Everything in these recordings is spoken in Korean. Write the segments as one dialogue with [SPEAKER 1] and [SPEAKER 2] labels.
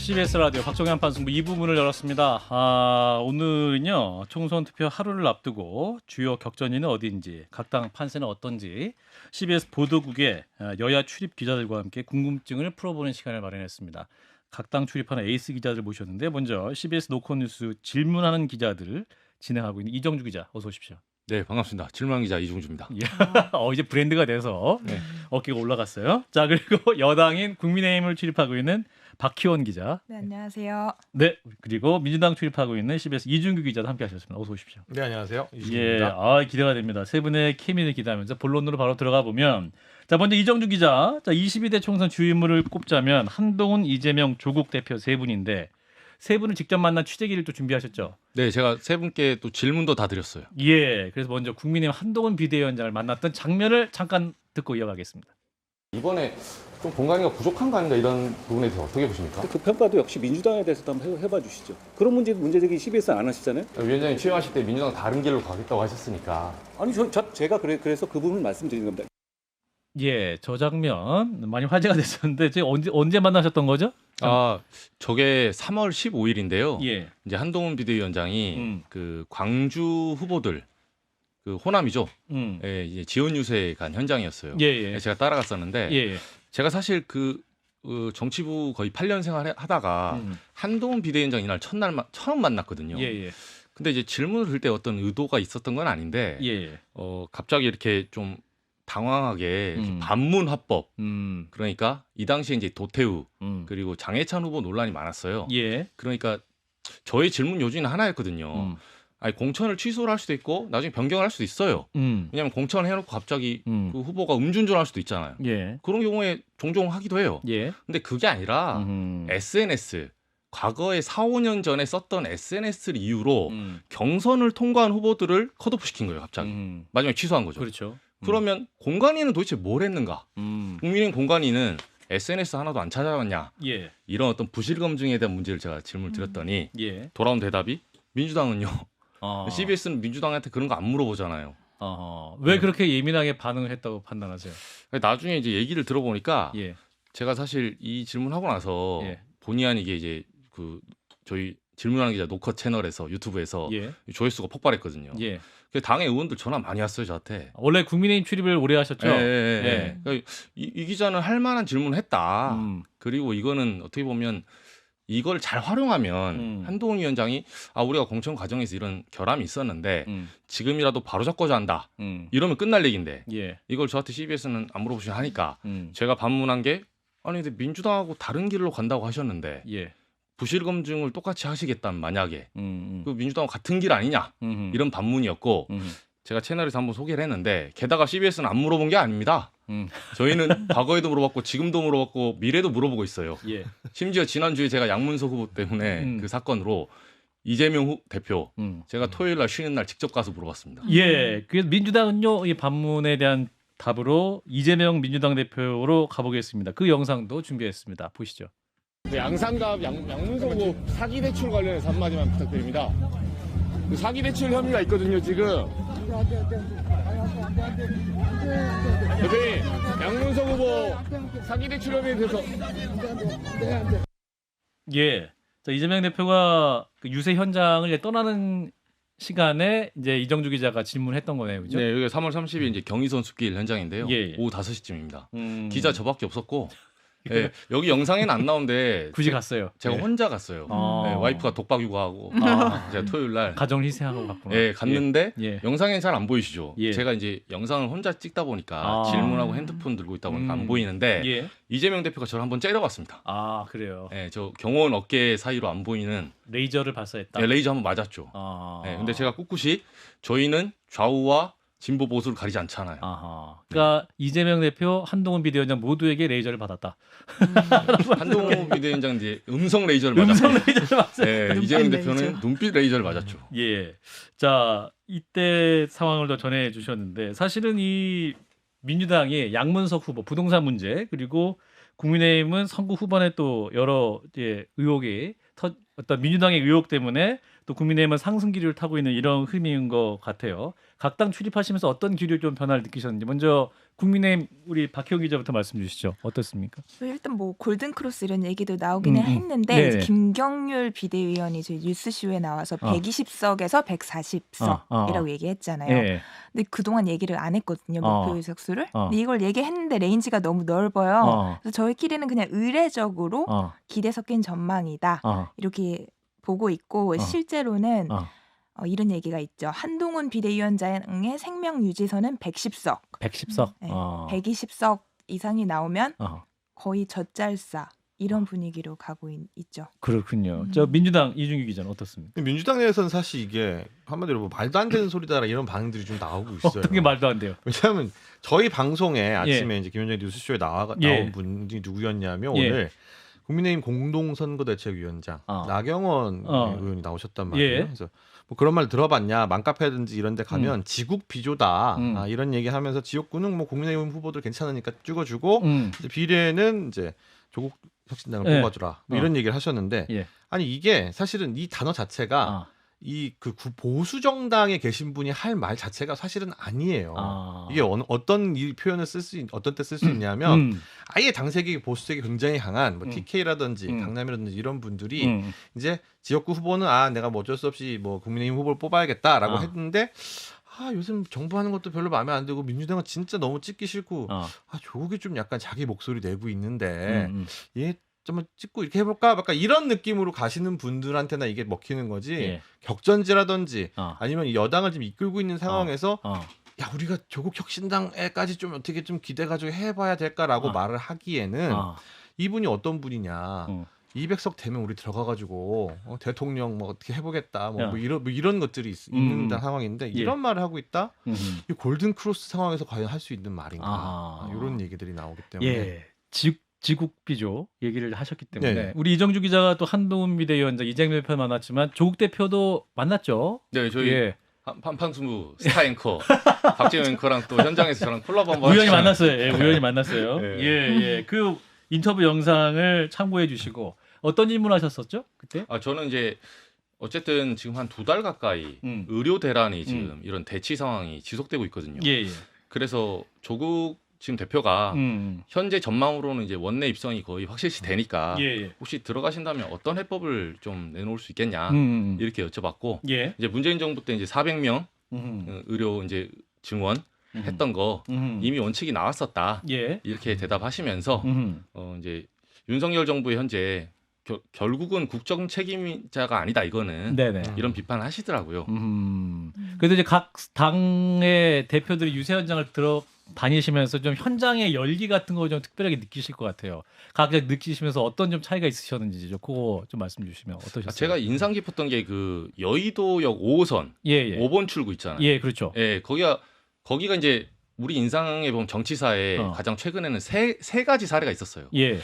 [SPEAKER 1] CBS 라디오 박정현 판승부 2부문을 열었습니다. 오늘은요 총선 투표 하루를 앞두고 주요 격전지는 어디인지 각 당 판세는 어떤지 CBS 보도국의 여야 출입 기자들과 함께 궁금증을 풀어보는 시간을 마련했습니다. 각 당 출입하는 에이스 기자들 모셨는데 먼저 CBS 노컷뉴스 질문하는 기자들을 진행하고 있는 이정주 기자 어서 오십시오.
[SPEAKER 2] 네, 반갑습니다. 질문 기자 이종주입니다.
[SPEAKER 1] 예. 이제 브랜드가 돼서 어깨가 올라갔어요. 자, 그리고 여당인 국민의힘을 출입하고 있는 박희원 기자.
[SPEAKER 3] 네, 안녕하세요.
[SPEAKER 1] 네, 그리고 민주당 출입하고 있는 CBS 이준규 기자도 함께하셨습니다. 어서 오십시오.
[SPEAKER 4] 네, 안녕하세요.
[SPEAKER 1] 예,
[SPEAKER 4] 이준규입니다.
[SPEAKER 1] 기대가 됩니다. 세 분의 케미를 기대하면서 본론으로 바로 들어가 보면, 자 먼저 이정주 기자, 자 22대 총선 주요 인물을 꼽자면 한동훈, 이재명, 조국 대표 세 분인데 세 분을 직접 만난 취재기를 또 준비하셨죠?
[SPEAKER 2] 네, 제가 세 분께 또 질문도 다 드렸어요.
[SPEAKER 1] 예, 그래서 먼저 국민의힘 한동훈 비대위원장을 만났던 장면을 잠깐 듣고 이어가겠습니다.
[SPEAKER 5] 이번에 좀 공간이 부족한 거 아닌가 이런 부분에 대해서 어떻게 보십니까?
[SPEAKER 6] 그 평가도 역시 민주당에 대해서도 한번 해봐 주시죠. 그런 문제제기 CBS 안 하시잖아요.
[SPEAKER 5] 위원장님 취임하실 때 민주당 다른 길로 가겠다고 하셨으니까
[SPEAKER 6] 아니 제가 그래서 그 부분을 말씀드리는 겁니다.
[SPEAKER 1] 예, 저 장면 많이 화제가 됐었는데 제가 언제 만나셨던 거죠?
[SPEAKER 2] 저게 3월 15일인데요.
[SPEAKER 1] 예.
[SPEAKER 2] 이제 한동훈 비대위원장이 그 광주 후보들 그 호남이죠. 예, 이제 지원 유세에 간 현장이었어요.
[SPEAKER 1] 예.
[SPEAKER 2] 제가 따라갔었는데
[SPEAKER 1] 예.
[SPEAKER 2] 제가 사실 그 정치부 거의 8년 생활하다가 한동훈 비대위원장 이날 첫날 처음 만났거든요.
[SPEAKER 1] 예.
[SPEAKER 2] 근데 이제 질문을 들 때 어떤 의도가 있었던 건 아닌데
[SPEAKER 1] 예.
[SPEAKER 2] 갑자기 이렇게 좀 당황하게 이렇게 반문 화법 그러니까 이 당시에 이제 도태우 그리고 장해찬 후보 논란이 많았어요.
[SPEAKER 1] 예.
[SPEAKER 2] 그러니까 저의 질문 요지는 하나였거든요. 아니 공천을 취소를 할 수도 있고 나중에 변경을 할 수도 있어요. 왜냐하면 공천을 해놓고 갑자기 그 후보가 음주운전할 수도 있잖아요.
[SPEAKER 1] 예.
[SPEAKER 2] 그런 경우에 종종 하기도 해요.
[SPEAKER 1] 예.
[SPEAKER 2] 근데 그게 아니라 SNS 과거에 4, 5년 전에 썼던 SNS를 이유로 경선을 통과한 후보들을 컷오프 시킨 거예요. 갑자기 마지막에 취소한 거죠.
[SPEAKER 1] 그렇죠.
[SPEAKER 2] 그러면 공관위는 도대체 뭘 했는가? 국민의힘 공관위는 SNS 하나도 안 찾아왔냐?
[SPEAKER 1] 예.
[SPEAKER 2] 이런 어떤 부실 검증에 대한 문제를 제가 질문을 드렸더니
[SPEAKER 1] 예.
[SPEAKER 2] 돌아온 대답이 민주당은요.
[SPEAKER 1] 아.
[SPEAKER 2] CBS는 민주당한테 그런 거 안 물어보잖아요.
[SPEAKER 1] 왜 그렇게 예민하게 반응을 했다고 판단하세요?
[SPEAKER 2] 나중에 이제 얘기를 들어보니까
[SPEAKER 1] 예.
[SPEAKER 2] 제가 사실 이 질문하고 나서
[SPEAKER 1] 예.
[SPEAKER 2] 본의 아니게 이제 그 저희 질문하는 기자 노컷 채널에서 유튜브에서
[SPEAKER 1] 예.
[SPEAKER 2] 조회수가 폭발했거든요.
[SPEAKER 1] 예.
[SPEAKER 2] 그 당의 의원들 전화 많이 왔어요 저한테.
[SPEAKER 1] 원래 국민의힘 출입을 오래 하셨죠?
[SPEAKER 2] 예. 그러니까 이 기자는 할 만한 질문을 했다. 그리고 이거는 어떻게 보면 이걸 잘 활용하면 한동훈 위원장이 우리가 공천 과정에서 이런 결함이 있었는데 지금이라도 바로잡고자 한다. 이러면 끝날 얘기인데
[SPEAKER 1] 예.
[SPEAKER 2] 이걸 저한테 CBS는 안 물어보시고 하니까
[SPEAKER 1] 음.
[SPEAKER 2] 제가 반문한 게 아니 근데 민주당하고 다른 길로 간다고 하셨는데
[SPEAKER 1] 예.
[SPEAKER 2] 부실 검증을 똑같이 하시겠다면 만약에
[SPEAKER 1] 음.
[SPEAKER 2] 그 민주당과 같은 길 아니냐 이런 반문이었고 제가 채널에서 한번 소개를 했는데 게다가 CBS는 안 물어본 게 아닙니다. 저희는 과거에도 물어봤고 지금도 물어봤고 미래도 물어보고 있어요.
[SPEAKER 1] 예.
[SPEAKER 2] 심지어 지난주에 제가 양문석 후보 때문에 그 사건으로 이재명 대표 제가 토요일 날 쉬는 날 직접 가서 물어봤습니다.
[SPEAKER 1] 예. 그래서 민주당은요 이 반문에 대한 답으로 이재명 민주당 대표로 가보겠습니다. 그 영상도 준비했습니다. 보시죠.
[SPEAKER 7] 양산갑 양문석 후보 사기 대출 관련해서 한마디만 부탁드립니다. 그 사기 대출 혐의가 있거든요 지금. 대표님 양문석 후보 사기 대출 혐의에 대해서
[SPEAKER 1] 예. 자, 이재명 대표가 그 유세 현장을 이제 떠나는 시간에 이제 이정주 기자가 질문했던 거네요, 그죠?
[SPEAKER 2] 네, 여기 3월 30일 이제 경의선 숲길 현장인데요.
[SPEAKER 1] 예.
[SPEAKER 2] 오후 5시쯤입니다.
[SPEAKER 1] 기자
[SPEAKER 2] 기자 저밖에 없었고 예, 여기 영상에는 안 나오는데
[SPEAKER 1] 굳이 갔어요.
[SPEAKER 2] 제가
[SPEAKER 1] 예.
[SPEAKER 2] 혼자 갔어요.
[SPEAKER 1] 아.
[SPEAKER 2] 네, 와이프가 독박 육아하고 제가 토요일 날
[SPEAKER 1] 가정을 희생하고 갔구나.
[SPEAKER 2] 예, 갔는데
[SPEAKER 1] 예.
[SPEAKER 2] 영상엔 잘 안 보이시죠?
[SPEAKER 1] 예.
[SPEAKER 2] 제가 이제 영상을 혼자 찍다 보니까
[SPEAKER 1] 아.
[SPEAKER 2] 질문하고 핸드폰 들고 있다 보니까 안 보이는데
[SPEAKER 1] 예.
[SPEAKER 2] 이재명 대표가 저를 한번 째려봤습니다.
[SPEAKER 1] 그래요.
[SPEAKER 2] 예, 저 경호원 어깨 사이로 안 보이는
[SPEAKER 1] 레이저를 발사했다.
[SPEAKER 2] 레이저 한번 맞았죠. 예, 근데 제가 꿋꿋이 저희는 좌우와 진보 보수를 가리지 않잖아요.
[SPEAKER 1] 그러니까 이재명 대표, 한동훈 비대위원장 모두에게 레이저를 받았다.
[SPEAKER 2] 한동훈 비대위원장 이제 음성 레이저를
[SPEAKER 1] 음성
[SPEAKER 2] 맞았고,
[SPEAKER 1] 레이저를 맞았어요.
[SPEAKER 2] 예, 이재명 대표는 눈빛 레이저를 맞았죠.
[SPEAKER 1] 예. 자, 이때 상황을 더 전해 주셨는데 사실은 이 민주당이 양문석 후보 부동산 문제 그리고 국민의힘은 선거 후반에 또 여러 의혹이 어떤 민주당의 의혹 때문에 또 국민의힘은 상승 기류를 타고 있는 이런 흐름인 것 같아요. 각 당 출입하시면서 어떤 기류 좀 변화를 느끼셨는지 먼저 국민의힘 우리 박혜영 기자부터 말씀 주시죠. 어떻습니까?
[SPEAKER 3] 일단 뭐 골든 크로스 이런 얘기도 나오기는 했는데
[SPEAKER 1] 네네.
[SPEAKER 3] 이제 김경률 비대위원이 저희 뉴스쇼에 나와서 120석에서 140석이라고 얘기했잖아요.
[SPEAKER 1] 예.
[SPEAKER 3] 근데 그동안 얘기를 안 했거든요. 목표 의석수를. 근데 이걸 얘기했는데 레인지가 너무 넓어요. 그래서 저희끼리는 그냥 의례적으로 기대 섞인 전망이다. 이렇게 보고 있고 실제로는 이런 얘기가 있죠. 한동훈 비대위원장의 생명 유지선은 110석.
[SPEAKER 1] 110석.
[SPEAKER 3] 네, 120석 이상이 나오면 거의 젖잘싸 이런 분위기로 가고 있죠.
[SPEAKER 1] 그렇군요. 저 민주당 이준규 기자는 어떻습니까?
[SPEAKER 4] 민주당 내에서는 사실 이게 한마디로 뭐 말도 안 되는 소리다 이런 반응들이 좀 나오고 있어요.
[SPEAKER 1] 어떻게 말도 안 돼요?
[SPEAKER 4] 왜냐하면 저희 방송에 아침에 이제 김현정 뉴스쇼에 나온
[SPEAKER 1] 예.
[SPEAKER 4] 분이 누구였냐면
[SPEAKER 1] 예.
[SPEAKER 4] 오늘 국민의힘 공동선거대책위원장 나경원 의원이 나오셨단 말이에요.
[SPEAKER 1] 예.
[SPEAKER 4] 그래서 뭐 그런 말 들어봤냐, 맘카페든지 이런 데 가면 지국 비조다 이런 얘기하면서 지역구는 뭐 국민의힘 후보들 괜찮으니까 찍어주고 이제 비례는 이제 조국 혁신당을
[SPEAKER 1] 예.
[SPEAKER 4] 뽑아주라 뭐 이런 얘기를 하셨는데
[SPEAKER 1] 예.
[SPEAKER 4] 아니 이게 사실은 이 단어 자체가 이 그 보수 정당에 계신 분이 할 말 자체가 사실은 아니에요. 이게 어떤 이 표현을 어떤 때 쓸 수 있냐면 아예 당색이 보수색이 굉장히 강한 뭐 TK라든지 강남이라든지 이런 분들이 이제 지역구 후보는 내가 뭐 어쩔 수 없이 뭐 국민의힘 후보를 뽑아야겠다라고 했는데 요즘 정부 하는 것도 별로 마음에 안 들고 민주당은 진짜 너무 찍기 싫고 조국이 좀 약간 자기 목소리 내고 있는데 얘 좀 찍고 이렇게 해볼까? 약간 이런 느낌으로 가시는 분들한테나 이게 먹히는 거지.
[SPEAKER 1] 예.
[SPEAKER 4] 격전지라든지 아니면 여당을 지금 이끌고 있는 상황에서 야 우리가 조국 혁신당에까지 좀 어떻게 좀 기대 가지고 해봐야 될까라고 말을 하기에는 이분이 어떤 분이냐. 200석 되면 우리 들어가가지고 대통령 뭐 어떻게 해보겠다 뭐 이런 것들이 있는 상황인데 이런 말을 하고 있다. 이 골든 크로스 상황에서 과연 할 수 있는 말인가? 이런 얘기들이 나오기 때문에.
[SPEAKER 1] 예. 지국 비조 얘기를 하셨기 때문에
[SPEAKER 4] 네네.
[SPEAKER 1] 우리 이정주 기자가 또 한동훈 비대위원장 이재명 대표 만났지만 조국 대표도 만났죠.
[SPEAKER 2] 네, 저희
[SPEAKER 1] 예.
[SPEAKER 2] 판판승부 스타 앵커 박재영 앵커랑 또 현장에서 저랑 콜라보 한번
[SPEAKER 1] 우연히
[SPEAKER 2] 하시잖아요.
[SPEAKER 1] 만났어요. 예, 우연히 만났어요.
[SPEAKER 2] 네.
[SPEAKER 1] 예. 그 인터뷰 영상을 참고해 주시고 어떤 질문하셨었죠? 그때?
[SPEAKER 2] 저는 이제 어쨌든 지금 한 2달 가까이 의료 대란이 지금 이런 대치 상황이 지속되고 있거든요.
[SPEAKER 1] 예.
[SPEAKER 2] 그래서 조국 지금 대표가 현재 전망으로는 이제 원내 입성이 거의 확실시 되니까
[SPEAKER 1] 예.
[SPEAKER 2] 혹시 들어가신다면 어떤 해법을 좀 내놓을 수 있겠냐 이렇게 여쭤봤고
[SPEAKER 1] 예.
[SPEAKER 2] 이제 문재인 정부 때 이제 400명 의료 이제 증원 했던 거 이미 원칙이 나왔었다
[SPEAKER 1] 예.
[SPEAKER 2] 이렇게 대답하시면서 이제 윤석열 정부의 현재 결국은 국정 책임자가 아니다 이거는
[SPEAKER 1] 네네.
[SPEAKER 2] 이런 비판을 하시더라고요.
[SPEAKER 1] 그래도 이제 각 당의 대표들이 유세 현장을 다니시면서 좀 현장의 열기 같은 거 좀 특별하게 느끼실 것 같아요. 각자 느끼시면서 어떤 좀 차이가 있으셨는지 그거 좀 말씀 주시면 어떠셨어요?
[SPEAKER 2] 제가 인상 깊었던 게 그 여의도역 5호선 5번 출구 있잖아요.
[SPEAKER 1] 예, 그렇죠.
[SPEAKER 2] 예, 거기가 이제 우리 인상에 보면 정치사에 가장 최근에는 세 가지 사례가 있었어요.
[SPEAKER 1] 예.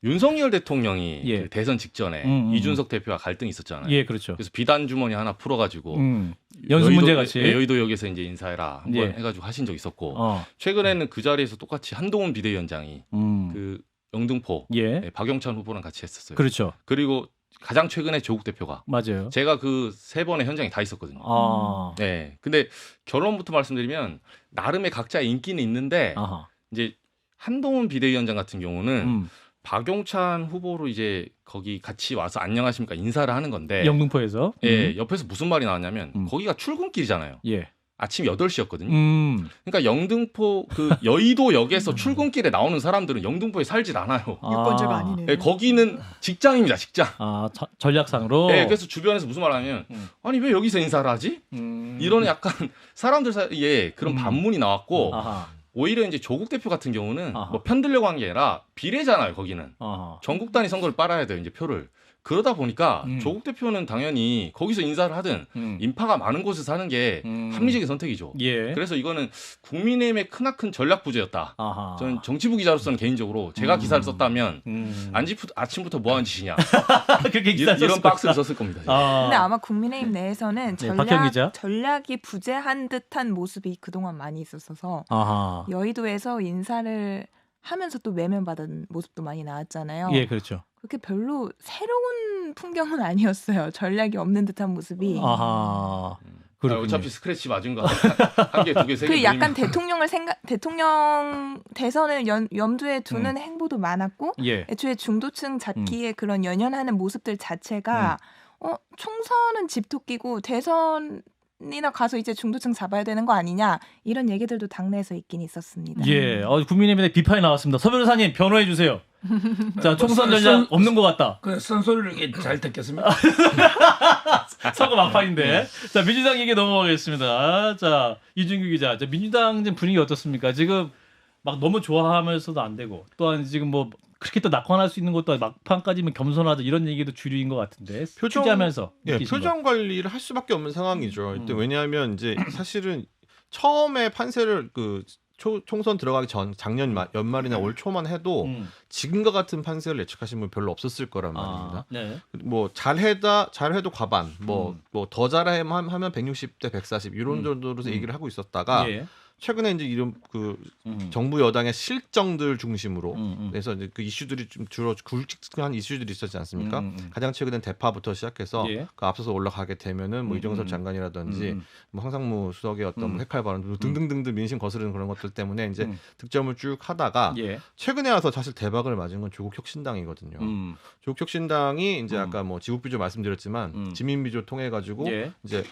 [SPEAKER 2] 윤석열 대통령이 그 대선 직전에 이준석 대표와 갈등이 있었잖아요.
[SPEAKER 1] 예, 그렇죠.
[SPEAKER 2] 그래서 비단 주머니 하나 풀어가지고
[SPEAKER 1] 연수 문제 같이
[SPEAKER 2] 여의도역에서 이제 인사해라 한번 해가지고 하신 적 있었고 최근에는 그 자리에서 똑같이 한동훈 비대위원장이 그 영등포 박영찬 후보랑 같이 했었어요.
[SPEAKER 1] 그렇죠.
[SPEAKER 2] 그리고 가장 최근에 조국 대표가
[SPEAKER 1] 맞아요.
[SPEAKER 2] 제가 그 3번의 현장에 다 있었거든요. 네, 근데 결론부터 말씀드리면 나름의 각자의 인기는 있는데 이제 한동훈 비대위원장 같은 경우는 박용찬 후보로 이제 거기 같이 와서 안녕하십니까 인사를 하는 건데
[SPEAKER 1] 영등포에서
[SPEAKER 2] 옆에서 무슨 말이 나왔냐면 거기가 출근길이잖아요.
[SPEAKER 1] 예.
[SPEAKER 2] 아침 8시였거든요. 그러니까 영등포 그 여의도역에서 출근길에 나오는 사람들은 영등포에 살질 않아요.
[SPEAKER 3] 유권자가 아니네요.
[SPEAKER 2] 네, 거기는 직장입니다, 직장.
[SPEAKER 1] 전략상으로.
[SPEAKER 2] 네, 그래서 주변에서 무슨 말 하냐면 아니 왜 여기서 인사를 하지? 이런 약간 사람들 사이에 그런 반문이 나왔고 오히려 이제 조국 대표 같은 경우는 뭐 편들려고 한 게 아니라 비례잖아요, 거기는. 전국 단위 선거를 빨아야 돼요, 이제 표를. 그러다 보니까 조국 대표는 당연히 거기서 인사를 하든 인파가 많은 곳에서 하는 게 합리적인 선택이죠.
[SPEAKER 1] 예.
[SPEAKER 2] 그래서 이거는 국민의힘의 크나큰 전략 부재였다. 저는 정치부 기자로서는 개인적으로 제가 기사를 썼다면 아침부터 뭐 하는 짓이냐.
[SPEAKER 1] 그렇게 기사
[SPEAKER 2] 이런 박스를 썼을 겁니다.
[SPEAKER 3] 근데 아마 국민의힘 내에서는
[SPEAKER 1] 박형 기자?
[SPEAKER 3] 전략이 부재한 듯한 모습이 그동안 많이 있었어서 여의도에서 인사를 하면서 또 외면받은 모습도 많이 나왔잖아요.
[SPEAKER 1] 예, 그렇죠.
[SPEAKER 3] 그렇게 별로 새로운 풍경은 아니었어요. 전략이 없는 듯한 모습이.
[SPEAKER 2] 어차피 스크래치 맞은 거 한 개, 두 개, 세 개.
[SPEAKER 3] 그 약간 대통령 대선을 염두에 두는 행보도 많았고
[SPEAKER 1] 예.
[SPEAKER 3] 애초에 중도층 잡기에 그런 연연하는 모습들 자체가 총선은 집토끼고 대선이나 가서 이제 중도층 잡아야 되는 거 아니냐 이런 얘기들도 당내에서 있긴 있었습니다.
[SPEAKER 1] 예, 국민의힘에 비판이 나왔습니다. 서 변호사님 변호해 주세요. 자, 총선 전략 없는 것 같다.
[SPEAKER 8] 그 선소리를 잘 듣겠습니다.
[SPEAKER 1] 선거 막판인데. 자, 민주당 얘기 넘어가겠습니다. 자, 이준규 기자. 자, 민주당 지금 분위기 어떻습니까? 지금 막 너무 좋아하면서도 안 되고, 또한 지금 뭐 그렇게 또 낙관할 수 있는 것도 막판까지면 겸손하자 이런 얘기도 주류인 것 같은데. 취재하면서
[SPEAKER 4] 표정 관리를 할 수밖에 없는 상황이죠. 일단 왜냐하면 이제 사실은 처음에 판세를 총선 들어가기 전 작년 연말이나 올 초만 해도 지금과 같은 판세를 예측하신 분 별로 없었을 거란 말입니다.
[SPEAKER 1] 네.
[SPEAKER 4] 뭐 잘해도 과반, 뭐 더 잘하면 160대 140 이런 정도로 얘기를 하고 있었다가 최근에 이제 이런 정부 여당의 실정들 중심으로 그래서 이제 그 이슈들이 좀 주로 굵직한 이슈들이 있었지 않습니까? 가장 최근엔 대파부터 시작해서 그 앞서서 올라가게 되면은 뭐 이정섭 장관이라든지 뭐 황상무 수석의 어떤 핵칼 발언 등등등등 민심 거스르는 그런 것들 때문에 이제 득점을 쭉 하다가 최근에 와서 사실 대박을 맞은 건 조국혁신당이거든요. 조국혁신당이 이제 아까 뭐 지국비조 말씀드렸지만 지민비조 통해 가지고 이제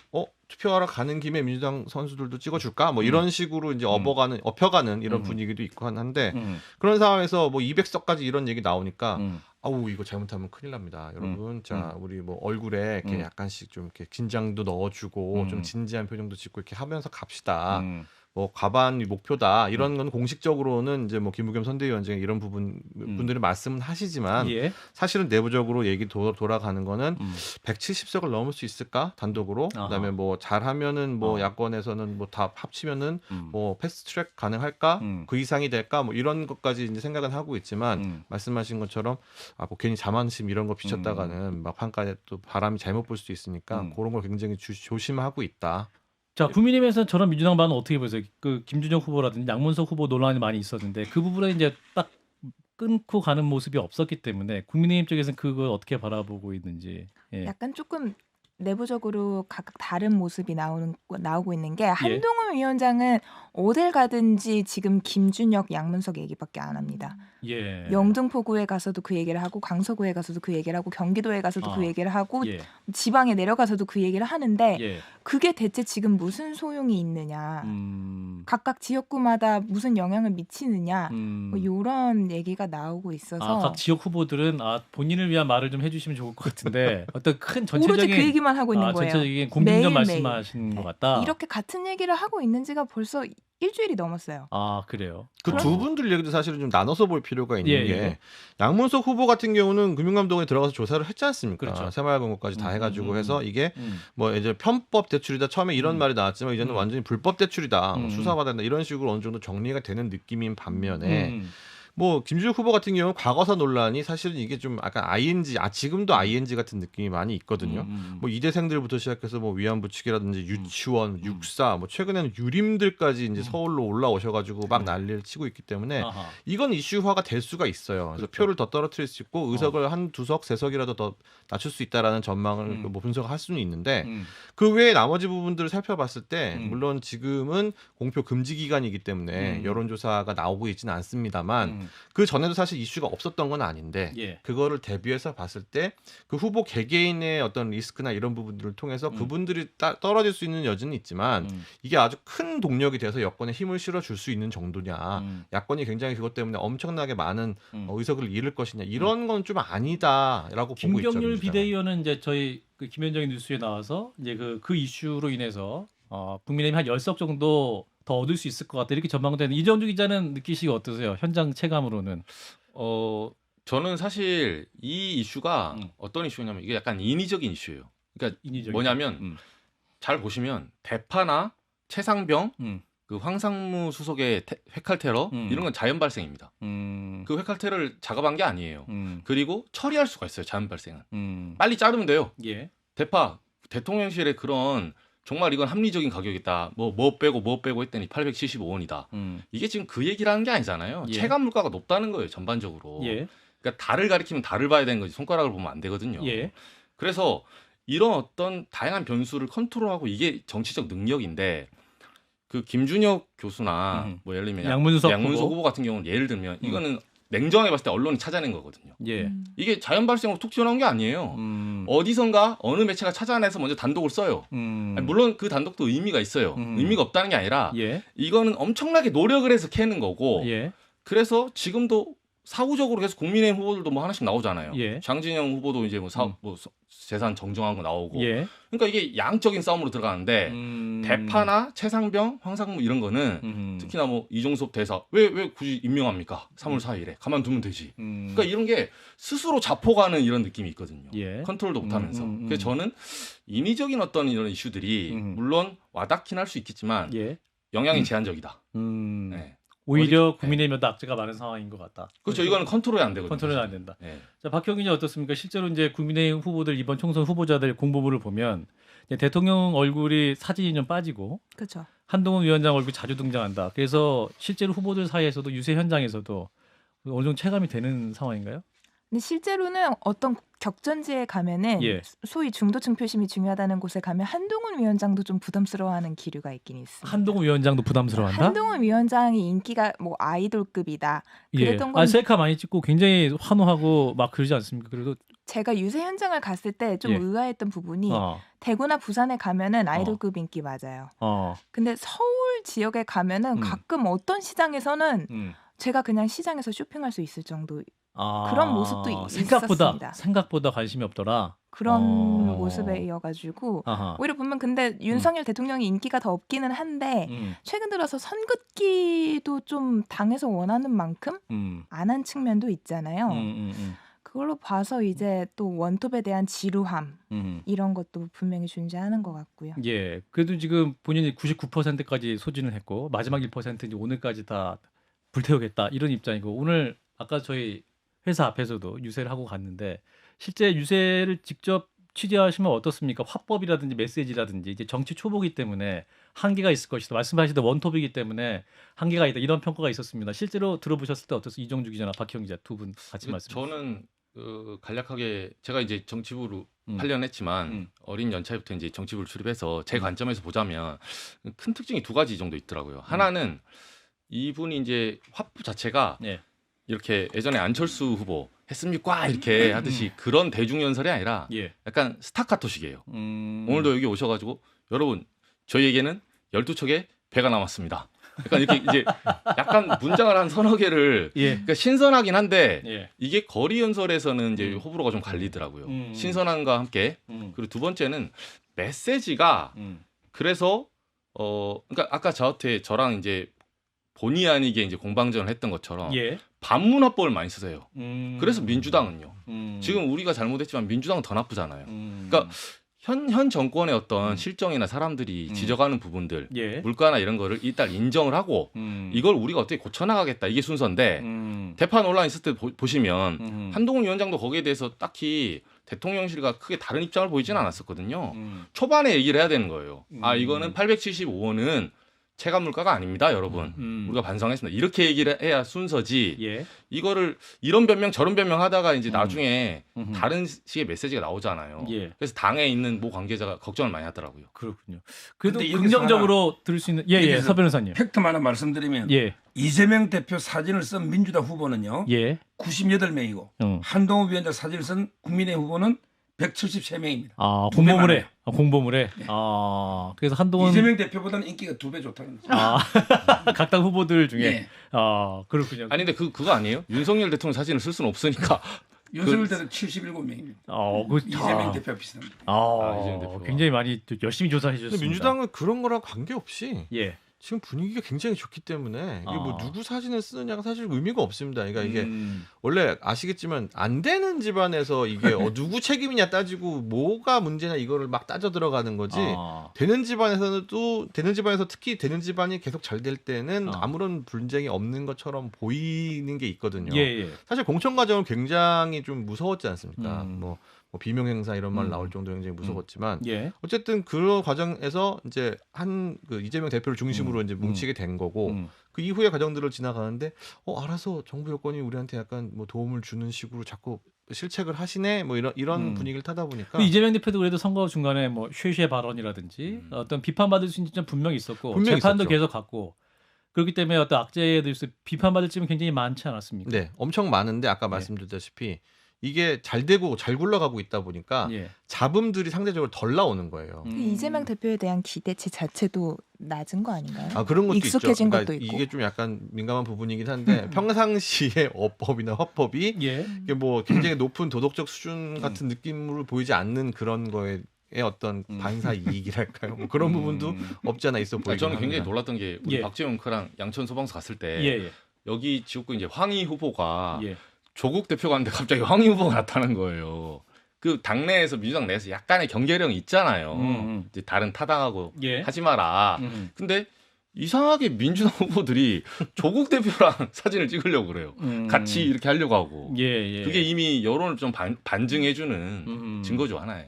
[SPEAKER 4] 투표하러 가는 김에 민주당 선수들도 찍어줄까? 뭐 이런 식으로 이제 업혀가는 이런 분위기도 있고 한데 그런 상황에서 뭐 200석까지 이런 얘기 나오니까 아우 이거 잘못하면 큰일 납니다, 여러분. 자, 우리 뭐 얼굴에 이렇게 약간씩 좀 이렇게 긴장도 넣어주고 좀 진지한 표정도 짓고 이렇게 하면서 갑시다. 뭐 과반이 목표다 이런 건 공식적으로는 이제 뭐 김부겸 선대위원장이 이런 분들이 말씀은 하시지만 사실은 내부적으로 얘기 돌아가는 거는 170석을 넘을 수 있을까 단독으로. 그다음에 뭐 잘하면은 뭐 야권에서는 뭐 다 합치면은 뭐 패스트트랙 가능할까, 그 이상이 될까, 뭐 이런 것까지 이제 생각은 하고 있지만 말씀하신 것처럼 뭐 괜히 자만심 이런 거 비쳤다가는 막판까지 또 바람이 잘못 불 수도 있으니까 그런 걸 굉장히 조심하고 있다.
[SPEAKER 1] 자, 국민의힘에서는 저런 민주당 반응 어떻게 보세요? 그 김준영 후보라든지 양문석 후보 논란이 많이 있었는데 그 부분에 이제 딱 끊고 가는 모습이 없었기 때문에 국민의힘 쪽에서는 그걸 어떻게 바라보고 있는지.
[SPEAKER 3] 약간 조금 내부적으로 각각 다른 모습이 나오고 있는 게 한동훈 위원장은 어딜 가든지 지금 김준혁, 양문석 얘기밖에 안 합니다. 영등포구에 가서도 그 얘기를 하고 강서구에 가서도 그 얘기를 하고 경기도에 가서도 그 얘기를 하고 지방에 내려가서도 그 얘기를 하는데 그게 대체 지금 무슨 소용이 있느냐, 각각 지역구마다 무슨 영향을 미치느냐, 뭐 이런 얘기가 나오고 있어서
[SPEAKER 1] 각 지역 후보들은 본인을 위한 말을 좀 해주시면 좋을 것 같은데 어떤 큰
[SPEAKER 3] 오로지
[SPEAKER 1] 전체적인
[SPEAKER 3] 그 얘기만 하고 있는 거예요.
[SPEAKER 1] 전체적인 공중전
[SPEAKER 3] 매일매일.
[SPEAKER 1] 말씀하시는 것 같다.
[SPEAKER 3] 이렇게 같은 얘기를 하고 있는 지가 벌써 일주일이 넘었어요.
[SPEAKER 1] 그래요.
[SPEAKER 4] 그 두 분들 얘기도 사실은 좀 나눠서 볼 필요가 있는 게 양문석 후보 같은 경우는 금융감독원에 들어가서 조사를 했지 않습니까?
[SPEAKER 1] 그렇죠.
[SPEAKER 4] 새마을금고까지 다 해가지고 해서 이게 뭐 이제 편법 대출이다 처음에 이런 말이 나왔지만 이제는 완전히 불법 대출이다, 수사받아야 된다 이런 식으로 어느 정도 정리가 되는 느낌인 반면에 뭐 김준혁 후보 같은 경우는 과거사 논란이 사실은 이게 좀 약간 ING, 지금도 ING 같은 느낌이 많이 있거든요. 뭐 이대생들부터 시작해서 뭐 위안부 측이라든지 유치원, 육사, 뭐 최근에는 유림들까지 이제 서울로 올라오셔가지고 막 난리를 치고 있기 때문에 이건 이슈화가 될 수가 있어요. 그래서 표를 더 떨어뜨릴 수 있고 의석을 한 2석, 3석이라도 더 낮출 수 있다라는 전망을 뭐 분석할 수는 있는데 그 외에 나머지 부분들을 살펴봤을 때 물론 지금은 공표 금지 기간이기 때문에 여론조사가 나오고 있지는 않습니다만 그 전에도 사실 이슈가 없었던 건 아닌데 그거를 대비해서 봤을 때 그 후보 개개인의 어떤 리스크나 이런 부분들을 통해서 그분들이 떨어질 수 있는 여지는 있지만 이게 아주 큰 동력이 돼서 여권에 힘을 실어줄 수 있는 정도냐, 야권이 굉장히 그것 때문에 엄청나게 많은 의석을 잃을 것이냐, 이런 건 좀 아니다라고 보고 있죠.
[SPEAKER 1] 김경률 비대위원은 이제 저희 그 김현정의 뉴스에 나와서 이제 그 이슈로 인해서 국민의힘 한 10석 정도 더 얻을 수 있을 것 같다 이렇게 전망되는 이정주 기자는 느끼시기 어떠세요? 현장 체감으로는.
[SPEAKER 2] 저는 사실 이 이슈가 어떤 이슈냐면 이게 약간 인위적인 이슈예요. 그러니까 뭐냐면 잘 보시면 대파나 최상병, 그 황상무 수석의 회칼 테러 이런 건 자연 발생입니다. 그 회칼 테러를 작업한 게 아니에요. 그리고 처리할 수가 있어요. 자연 발생은. 빨리 자르면 돼요. 대파 대통령실에 그런 정말 이건 합리적인 가격이다. 뭐 빼고 했더니 875원이다. 이게 지금 그 얘기를 하는 게 아니잖아요. 체감 물가가 높다는 거예요, 전반적으로. 그러니까 달을 가리키면 달을 봐야 되는 거지 손가락을 보면 안 되거든요. 그래서 이런 어떤 다양한 변수를 컨트롤하고 이게 정치적 능력인데 그 김준혁 교수나 뭐 예를 들면
[SPEAKER 1] 양문석
[SPEAKER 2] 후보 같은 경우는 예를 들면 이거는 냉정하게 봤을 때 언론이 찾아낸 거거든요.
[SPEAKER 1] 예.
[SPEAKER 2] 이게 자연 발생으로 툭 튀어나온 게 아니에요. 어디선가 어느 매체가 찾아내서 먼저 단독을 써요. 아니, 물론 그 단독도 의미가 있어요. 의미가 없다는 게 아니라
[SPEAKER 1] 예.
[SPEAKER 2] 이거는 엄청나게 노력을 해서 캐는 거고
[SPEAKER 1] 예.
[SPEAKER 2] 그래서 지금도 사후적으로 계속 국민의힘 후보들도 뭐 하나씩 나오잖아요.
[SPEAKER 1] 예.
[SPEAKER 2] 장진영 후보도 이제 뭐 재산 정정한 거 나오고.
[SPEAKER 1] 예.
[SPEAKER 2] 그러니까 이게 양적인 싸움으로 들어가는데 대파나 최상병, 황상무 이런 거는 특히나 뭐 이종섭 대사 왜 굳이 임명합니까? 3월 4일에 가만두면 되지. 그러니까 이런 게 스스로 자포가는 이런 느낌이 있거든요.
[SPEAKER 1] 예.
[SPEAKER 2] 컨트롤도 못하면서. 그래서 저는 인위적인 어떤 이런 이슈들이 물론 와닿긴 할 수 있겠지만
[SPEAKER 1] 예.
[SPEAKER 2] 영향이 제한적이다. 네.
[SPEAKER 1] 오히려 국민의힘보다 악재가 많은 상황인 것 같다.
[SPEAKER 2] 그렇죠. 이거는 컨트롤이 안 되거든요.
[SPEAKER 1] 컨트롤이 안 된다.
[SPEAKER 2] 네.
[SPEAKER 1] 자, 박형진이 어떻습니까? 실제로 이제 국민의힘 후보들 이번 총선 후보자들 공보부를 보면 이제 대통령 얼굴이 사진이 좀 빠지고
[SPEAKER 3] 그렇죠.
[SPEAKER 1] 한동훈 위원장 얼굴이 자주 등장한다. 그래서 실제로 후보들 사이에서도 유세 현장에서도 어느 정도 체감이 되는 상황인가요?
[SPEAKER 3] 근데 실제로는 어떤 격전지에 가면은
[SPEAKER 1] 예.
[SPEAKER 3] 소위 중도층 표심이 중요하다는 곳에 가면 한동훈 위원장도 좀 부담스러워하는 기류가 있긴 있습니다.
[SPEAKER 1] 한동훈 위원장도 부담스러워한다?
[SPEAKER 3] 한동훈 위원장이 인기가 뭐 아이돌급이다.
[SPEAKER 1] 예.
[SPEAKER 3] 그랬던 건
[SPEAKER 1] 셀카 많이 찍고 굉장히 환호하고 막 그러지 않습니까? 그래도
[SPEAKER 3] 제가 유세 현장을 갔을 때 좀
[SPEAKER 1] 예.
[SPEAKER 3] 의아했던 부분이 대구나 부산에 가면은 아이돌급 인기 맞아요. 근데 서울 지역에 가면은 가끔 어떤 시장에서는 제가 그냥 시장에서 쇼핑할 수 있을 정도 그런 모습도 있었습니다.
[SPEAKER 1] 생각보다 관심이 없더라.
[SPEAKER 3] 그런 모습이어가지고 오히려 보면 근데 윤석열 대통령이 인기가 더 없기는 한데 최근 들어서 선긋기도 좀 당에서 원하는 만큼 안 한 측면도 있잖아요. 그걸로 봐서 이제 또 원톱에 대한 지루함 이런 것도 분명히 존재하는 것 같고요.
[SPEAKER 1] 예, 그래도 지금 본인이 99%까지 소진을 했고 마지막 1% 이제 오늘까지 다 불태우겠다 이런 입장이고 오늘 아까 저희 회사 앞에서도 유세를 하고 갔는데 실제 유세를 직접 취재하시면 어떻습니까? 화법이라든지 메시지라든지 이제 정치 초보기 때문에 한계가 있을 것이다. 말씀하시던 원톱이기 때문에 한계가 있다. 이런 평가가 있었습니다. 실제로 들어보셨을 때 어떠세요? 이정주 기자나 박형 기자 두 분 같이 말씀해 주세요.
[SPEAKER 2] 저는 간략하게 제가 이제 정치부로 8년 했지만 어린 연차부터 이제 정치부를 출입해서 제 관점에서 보자면 큰 특징이 두 가지 정도 있더라고요. 하나는 이분이 이제 화법 자체가 이렇게 예전에 안철수 후보 했습니까? 이렇게 하듯이 그런 대중연설이 아니라 약간 스타카토식이에요. 오늘도 여기 오셔가지고 여러분 저희에게는 12척의 배가 남았습니다. 약간 이렇게 이제 약간 문장을 한 서너 개를 그러니까 신선하긴 한데 이게 거리 연설에서는 이제 호불호가 좀 갈리더라고요. 신선함과 함께 그리고 두 번째는 메시지가 그래서 그러니까 아까 저랑 이제 본의 아니게 이제 공방전을 했던 것처럼 반문화법을 많이 쓰세요. 그래서 민주당은요. 지금 우리가 잘못했지만 민주당은 더 나쁘잖아요. 그러니까 현 정권의 어떤 실정이나 사람들이 지적하는 부분들, 물가나 이런 거를 일단 인정을 하고 이걸 우리가 어떻게 고쳐나가겠다 이게 순서인데 대파 논란 있을 때 보시면 한동훈 위원장도 거기에 대해서 딱히 대통령실과 크게 다른 입장을 보이지는 않았었거든요. 초반에 얘기를 해야 되는 거예요. 아 이거는 875원은 체감 물가가 아닙니다, 여러분. 우리가 반성했습니다. 이렇게 얘기를 해야 순서지. 이거를 이런 변명 저런 변명 하다가 이제 나중에 다른 식의 메시지가 나오잖아요. 그래서 당에 있는 모 관계자가 걱정을 많이 하더라고요.
[SPEAKER 1] 그렇군요. 그래도 긍정적으로 들을 수 있는 서 변호사님.
[SPEAKER 8] 팩트 하나 말씀드리면 이재명 대표 사진을 쓴 민주당 후보는요. 98명이고 한동훈 위원장 사진을 쓴 국민의힘 후보는 173명입니다.
[SPEAKER 1] 공보물에. 그래서 한동훈
[SPEAKER 8] 이재명 대표보다는 인기가 2배 좋다는 거죠.
[SPEAKER 1] 각 당 후보들 중에. 그렇군요.
[SPEAKER 2] 아니 근데 그거 아니에요? 윤석열 대통령 사진을 쓸 수는 없으니까.
[SPEAKER 8] 윤석열 대통령 77명입니다. 이재명 대표 비슷합니다.
[SPEAKER 2] 이재명 대표.
[SPEAKER 1] 굉장히 많이 또 열심히 조사해 주셨습니다.
[SPEAKER 4] 민주당은 그런 거랑 관계없이 지금 분위기가 굉장히 좋기 때문에 이게 뭐 누구 사진을 쓰느냐가 사실 의미가 없습니다. 그러니까 이게 원래 아시겠지만 안 되는 집안에서 이게 누구 책임이냐 따지고 뭐가 문제냐 이거를 막 따져 들어가는 거지. 되는 집안에서는 또 되는 집안에서 특히 되는 집안이 계속 잘 될 때는 아무런 분쟁이 없는 것처럼 보이는 게 있거든요. 사실 공천 과정은 굉장히 좀 무서웠지 않습니까? 뭐 비명 행사 이런 말 나올 정도로 굉장히 무서웠지만 어쨌든 그 과정에서 이제 그 이재명 대표를 중심으로 이제 뭉치게 된 거고 그 이후의 과정들을 지나가는데 알아서 정부 여건이 우리한테 약간 뭐 도움을 주는 식으로 자꾸 실책을 하시네 뭐 이런 분위기를 타다 보니까
[SPEAKER 1] 이재명 대표도 그래도 선거 중간에 뭐 쉐쉐 발언이라든지 어떤 비판받을 수 있는 점 분명히 있었고
[SPEAKER 4] 분명히
[SPEAKER 1] 재판도
[SPEAKER 4] 있었죠.
[SPEAKER 1] 계속 갔고 그렇기 때문에 어떤 악재에 대해서 비판받을 점이 굉장히 많지 않았습니까?
[SPEAKER 4] 네, 엄청 많은데 아까 말씀드렸다시피 이게 잘 되고 잘 굴러가고 있다 보니까
[SPEAKER 1] 예.
[SPEAKER 4] 잡음들이 상대적으로 덜 나오는 거예요.
[SPEAKER 3] 이재명 대표에 대한 기대치 자체도 낮은 거 아닌가요?
[SPEAKER 4] 아 그런 것도
[SPEAKER 3] 익숙해진
[SPEAKER 4] 있죠.
[SPEAKER 3] 것도 있고.
[SPEAKER 4] 이게 좀 약간 민감한 부분이긴 한데 평상시의 어법이나 화법이
[SPEAKER 1] 예.
[SPEAKER 4] 이게 뭐 굉장히 높은 도덕적 수준 같은 느낌으로 보이지 않는 그런 거에 어떤 반사 이익이랄까요? 뭐 그런 부분도 없지 않아 있어 보이긴
[SPEAKER 2] 저는 굉장히
[SPEAKER 4] 합니다.
[SPEAKER 2] 놀랐던 게 우리
[SPEAKER 1] 예.
[SPEAKER 2] 박재원 크랑 양천 소방서 갔을 때
[SPEAKER 1] 예.
[SPEAKER 2] 여기 지역구 이제 황희 후보가
[SPEAKER 1] 예.
[SPEAKER 2] 조국 대표가 왔는데 갑자기 황희 후보가 나타난 거예요. 그 당내에서 민주당 내에서 약간의 경계령이 있잖아요. 이제 다른 타당하고
[SPEAKER 1] 예.
[SPEAKER 2] 하지 마라. 근데 이상하게 민주당 후보들이 조국 대표랑 사진을 찍으려고 그래요. 같이 이렇게 하려고 하고.
[SPEAKER 1] 예.
[SPEAKER 2] 그게 이미 여론을 좀 반증해주는 증거죠 하나에.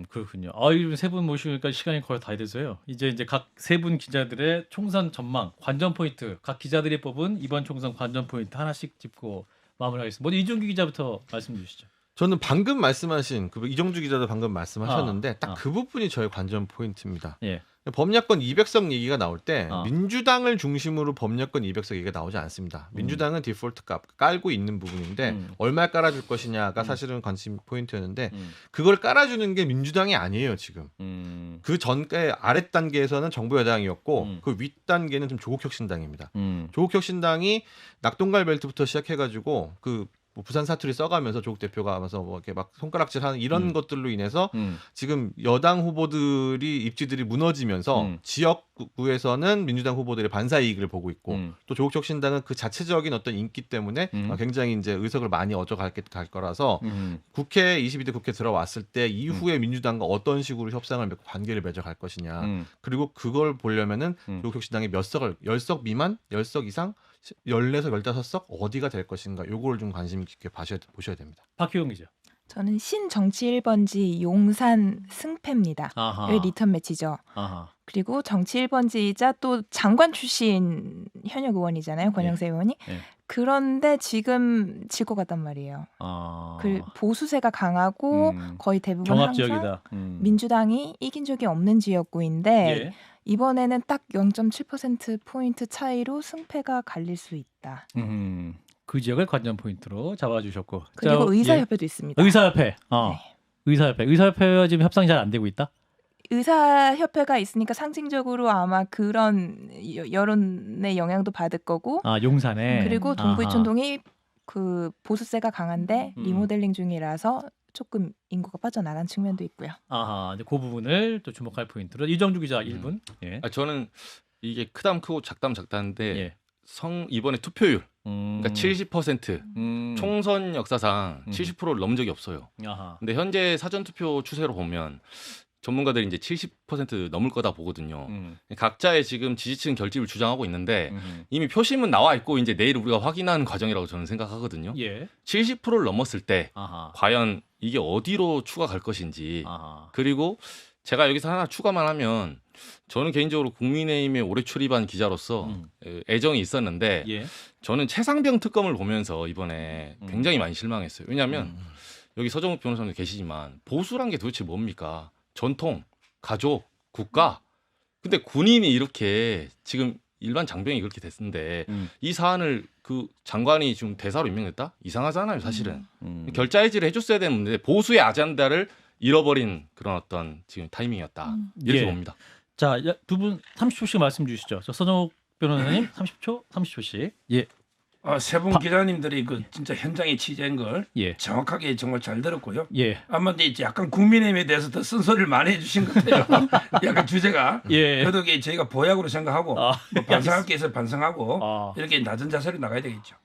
[SPEAKER 1] 그렇군요. 세 분 모시니까 시간이 거의 다 돼서요. 이제 각 세 분 기자들의 총선 전망, 관전 포인트, 각 기자들이 뽑은 이번 총선 관전 포인트 하나씩 짚고 마무리하겠습니다. 먼저 이종규 기자부터 말씀 주시죠.
[SPEAKER 4] 저는 방금 말씀하신 그 이정주 기자도 방금 말씀하셨는데 딱
[SPEAKER 1] 아.
[SPEAKER 4] 그 부분이 저의 관전 포인트입니다.
[SPEAKER 1] 예.
[SPEAKER 4] 법야권 200석 얘기가 나올 때
[SPEAKER 1] 아.
[SPEAKER 4] 민주당을 중심으로 법야권 200석 얘기가 나오지 않습니다. 민주당은 디폴트 값 깔고 있는 부분인데 얼마 깔아줄 것이냐가 사실은 관심 포인트였는데 그걸 깔아주는 게 민주당이 아니에요 지금. 그 전에 아랫 단계에서는 정부 여당이었고 그 윗 단계는 좀 조국혁신당입니다. 조국혁신당이 낙동강 벨트부터 시작해가지고 뭐 부산 사투리 써가면서 조국 대표가 하면서 뭐 이렇게 막 손가락질하는 이런 것들로 인해서 지금 여당 후보들이 입지들이 무너지면서 지역구에서는 민주당 후보들의 반사 이익을 보고 있고 또 조국혁신당은 그 자체적인 어떤 인기 때문에 굉장히 이제 의석을 많이 얻어갈 거라서 국회 22대 국회 들어왔을 때 이후에 민주당과 어떤 식으로 협상을 맺고 관계를 맺어갈 것이냐 그리고 그걸 보려면은 조국혁신당이 몇 석을 10석 미만 10석 이상 14석 15석 어디가 될 것인가 요거를 좀 관심 깊게 보셔야 됩니다.
[SPEAKER 1] 박희용 기자.
[SPEAKER 3] 저는 신정치 1번지 용산 승패입니다. 여기 리턴 매치죠.
[SPEAKER 1] 아하.
[SPEAKER 3] 그리고 정치 1번지이자 또 장관 출신 현역 의원이잖아요. 권영세 의원이.
[SPEAKER 1] 예.
[SPEAKER 3] 그런데 지금 질 것 같단 말이에요. 그 보수세가 강하고 거의 대부분
[SPEAKER 1] 경합
[SPEAKER 3] 항상
[SPEAKER 1] 지역이다.
[SPEAKER 3] 민주당이 이긴 적이 없는 지역구인데
[SPEAKER 1] 예.
[SPEAKER 3] 이번에는 딱 0.7%포인트 차이로 승패가 갈릴 수 있다.
[SPEAKER 1] 그 지역을 관전 포인트로 잡아주셨고.
[SPEAKER 3] 그리고
[SPEAKER 1] 자,
[SPEAKER 3] 의사협회도 있습니다.
[SPEAKER 1] 의사협회.
[SPEAKER 3] 네.
[SPEAKER 1] 의사협회와 지금 협상이 잘 안 되고 있다?
[SPEAKER 3] 의사협회가 있으니까 상징적으로 아마 그런 여론의 영향도 받을 거고.
[SPEAKER 1] 용산에.
[SPEAKER 3] 그리고 동부이촌동이 그 보수세가 강한데 리모델링 중이라서 조금 인구가 빠져나간 측면도 있고요.
[SPEAKER 1] 이제 그 부분을 또 주목할 포인트로 이정주 기자 1분. 예.
[SPEAKER 2] 저는 이게 크담 크고 작담 작다인데
[SPEAKER 1] 예.
[SPEAKER 2] 이번에 투표율 그러니까 70% 총선 역사상 70%를 넘은 적이 없어요.
[SPEAKER 1] 아하.
[SPEAKER 2] 근데 현재 사전 투표 추세로 보면 전문가들이 이제 70% 넘을 거다 보거든요. 각자의 지금 지지층 결집을 주장하고 있는데 이미 표심은 나와 있고 이제 내일 우리가 확인하는 과정이라고 저는 생각하거든요.
[SPEAKER 1] 예.
[SPEAKER 2] 70%를 넘었을 때
[SPEAKER 1] 아하.
[SPEAKER 2] 과연 이게 어디로 추가 갈 것인지
[SPEAKER 1] 아하.
[SPEAKER 2] 그리고 제가 여기서 하나 추가만 하면 저는 개인적으로 국민의힘에 오래 출입한 기자로서 애정이 있었는데
[SPEAKER 1] 예.
[SPEAKER 2] 저는 최상병 특검을 보면서 이번에 굉장히 많이 실망했어요. 왜냐하면 여기 서정욱 변호사님 계시지만 보수란 게 도대체 뭡니까? 전통, 가족, 국가. 근데 군인이 이렇게 지금 일반 장병이 그렇게 됐는데 이 사안을 그 장관이 지금 대사로 임명했다? 이상하잖아요, 사실은. 결자 해지를 해줬어야 되는데 보수의 아젠다를 잃어버린 그런 어떤 지금 타이밍이었다. 이렇게
[SPEAKER 1] 예.
[SPEAKER 2] 봅니다.
[SPEAKER 1] 자, 두 분 30초씩 말씀 주시죠. 서정욱 변호사님 30초씩. 예.
[SPEAKER 8] 세 분 기자님들이 그 진짜 현장에 취재한 걸
[SPEAKER 1] 예.
[SPEAKER 8] 정확하게 정말 잘 들었고요.
[SPEAKER 1] 예.
[SPEAKER 8] 아마 이제 약간 국민의힘에 대해서 더 쓴소리를 많이 해주신 것 같아요. 약간 주제가.
[SPEAKER 1] 예.
[SPEAKER 8] 그래도 이게 저희가 보약으로 생각하고 뭐 반성할 게 있어서 반성하고 이렇게 낮은 자세로 나가야 되겠죠.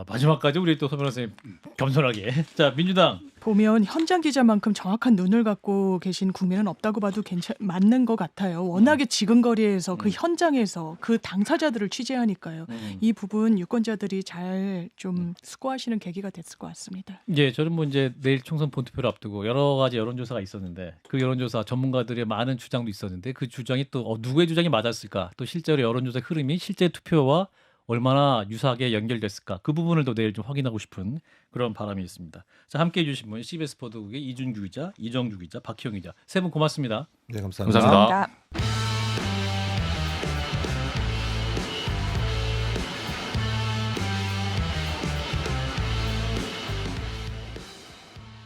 [SPEAKER 1] 마지막까지 우리 또 서 변호사님 겸손하게. 자, 민주당.
[SPEAKER 9] 보면 현장 기자만큼 정확한 눈을 갖고 계신 국민은 없다고 봐도 맞는 것 같아요. 워낙에 지근거리에서 그 현장에서 그 당사자들을 취재하니까요. 이 부분 유권자들이 잘 좀 수고하시는 계기가 됐을 것 같습니다.
[SPEAKER 1] 예, 저는 뭐 이제 내일 총선 본투표를 앞두고 여러 가지 여론조사가 있었는데 그 여론조사 전문가들의 많은 주장도 있었는데 그 주장이 또 누구의 주장이 맞았을까? 또 실제로 여론조사 흐름이 실제 투표와 얼마나 유사하게 연결됐을까 그 부분을 더 내일 좀 확인하고 싶은 그런 바람이 있습니다. 자, 함께해 주신 분 CBS 보도국의 이준규 기자, 이정규 기자, 박희영 기자 세 분 고맙습니다.
[SPEAKER 4] 네, 감사합니다.
[SPEAKER 2] 감사합니다.
[SPEAKER 3] 감사합니다.